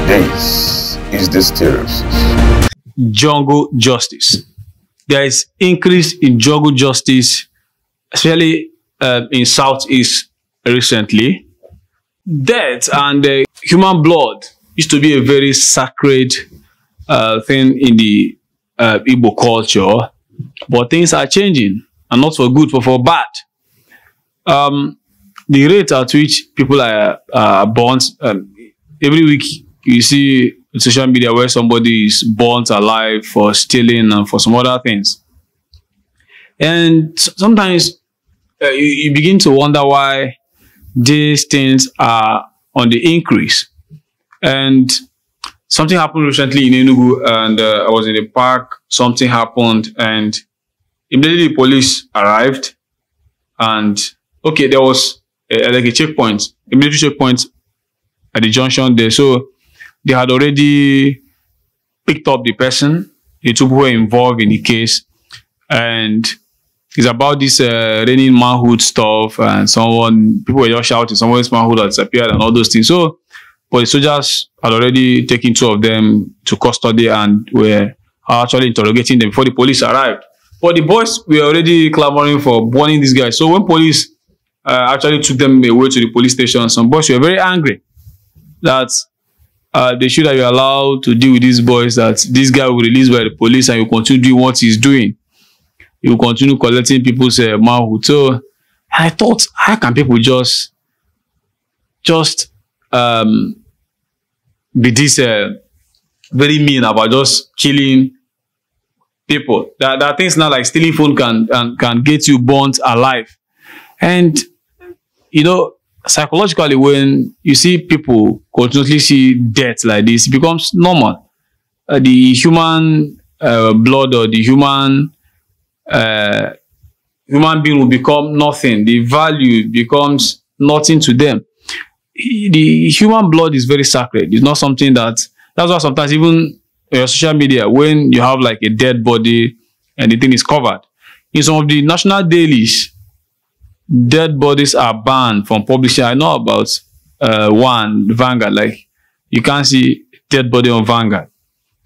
This is the Stereosis. Jungle justice. There is increase in jungle justice, especially in Southeast recently. Death and human blood used to be a very sacred thing in the Igbo culture, but things are changing, and not for good, but for bad. The rate at which people are burnt, every week you see social media where somebody is burnt alive for stealing and for some other things. And sometimes you begin to wonder why these things are on the increase. And something happened recently in Enugu, and I was in the park. Something happened, and immediately the police arrived. And okay, there was like a checkpoint, a military checkpoint at the junction there. So they had already picked up the person, the two who were involved in the case, and it's about this reigning manhood stuff, and people were just shouting, someone's manhood had disappeared and all those things. So, but the soldiers had already taken two of them to custody and were actually interrogating them before the police arrived. But the boys were already clamoring for burning these guys. So when police actually took them away to the police station, some boys were very angry that they should have been allowed to deal with these boys, that this guy will be released by the police and he will continue doing what he's doing. He will continue collecting people's manhood. So I thought, how can people just be this very mean about just killing people? There are things now like stealing phone can get you burnt alive. And you know, psychologically, when you see people continuously see death like this, it becomes normal. The human blood or the human being will become nothing. The value becomes nothing to them. The human blood is very sacred. It's not something that's why sometimes even on social media, when you have like a dead body and the thing is covered, in some of the national dailies, dead bodies are banned from publishing. I know about one, Vanguard, like you can't see dead body on Vanguard.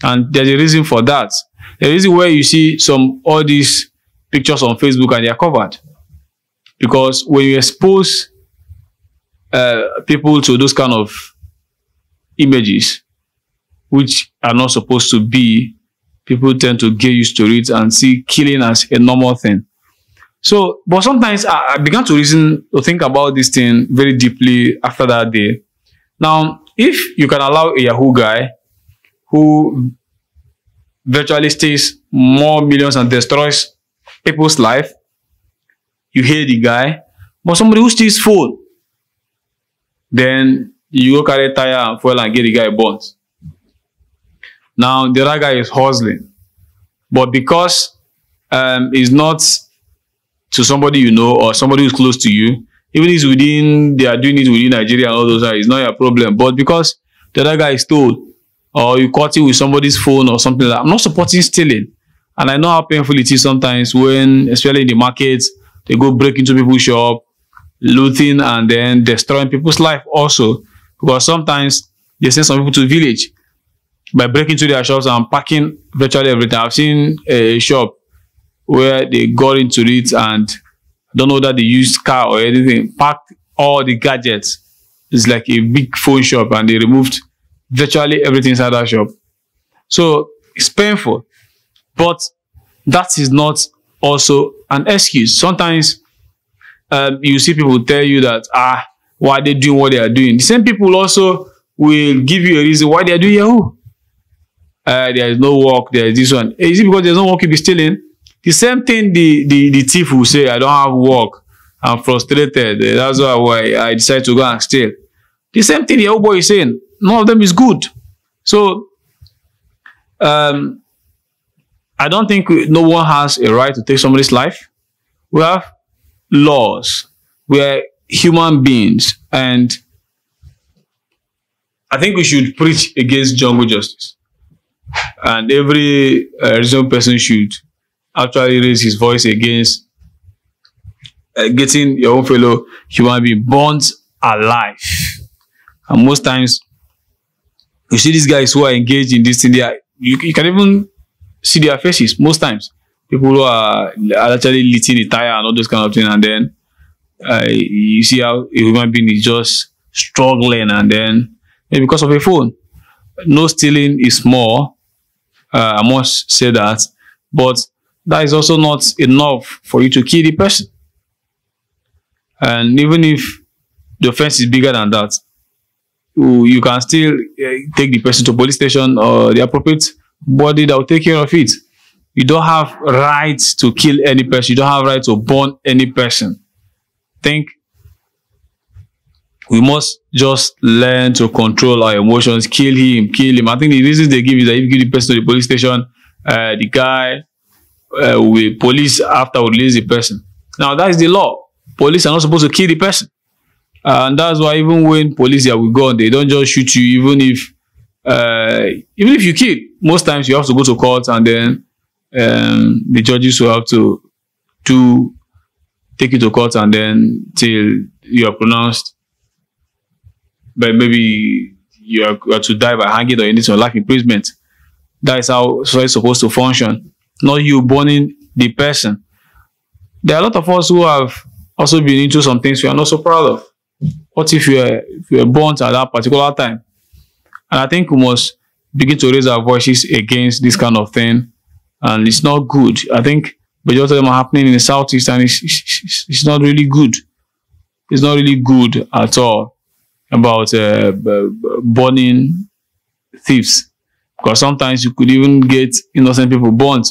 And there's a reason for that. The reason where you see all these pictures on Facebook and they are covered. Because when you expose people to those kind of images, which are not supposed to be, people tend to get used to it and see killing as a normal thing. So, but sometimes I began to think about this thing very deeply after that day. Now, if you can allow a Yahoo guy who virtually steals more millions and destroys people's life, you hate the guy, but somebody who steals phone, then you go carry tire and fuel and get the guy burnt. Now, the other guy is hustling, but because he's not to somebody you know or somebody who's close to you, even if they are doing it within Nigeria and all those, it's not your problem. But because the other guy stole, or you caught it with somebody's phone or something like that, I'm not supporting stealing. And I know how painful it is sometimes when, especially in the markets, they go break into people's shop, looting and then destroying people's life also. Because sometimes they send some people to the village by breaking into their shops and packing virtually everything. I've seen a shop where they got into it and don't know that they used car or anything, packed all the gadgets. It's like a big phone shop and they removed virtually everything inside that shop. So it's painful, but that is not also an excuse. Sometimes you see people tell you that, why are they doing what they are doing? The same people also will give you a reason why they are doing Yahoo. There is no work, there is this one. Is it because there's no work you'll be stealing? The same thing the thief will say, I don't have work, I'm frustrated, that's why I decided to go and steal. The same thing the old boy is saying, none of them is good. So, I don't think no one has a right to take somebody's life. We have laws. We are human beings. And I think we should preach against jungle justice. And every reasonable person should actually raise his voice against getting your own fellow human being burnt alive. And most times, You see these guys who are engaged in this thing, you can even see their faces most times. People who are actually litting the tire and all those kind of things, and then you see how a human being is just struggling, and then maybe because of a phone. No stealing is small, I must say that, but that is also not enough for you to kill the person. And even if the offense is bigger than that, you can still take the person to police station or the appropriate body that will take care of it. You don't have rights to kill any person. You don't have right to burn any person. Think we must just learn to control our emotions. Kill him, kill him. I think the reasons they give is that if you give the person to the police station, the guy will police after will release the person. Now that is the law. Police are not supposed to kill the person. And that's why even when police are with gun, they don't just shoot you. Even if you kill, most times you have to go to court, and then the judges will have to take you to court, and then till you are pronounced, but maybe you are to die by hanging, or you need some life imprisonment. That is how society is supposed to function. Not you burning the person. There are a lot of us who have also been into some things we are not so proud of. What if you were burnt at that particular time? And I think we must begin to raise our voices against this kind of thing. And it's not good. I think majority of them are happening in the southeast, and it's not really good. It's not really good at all about burning thieves, because sometimes you could even get innocent people burnt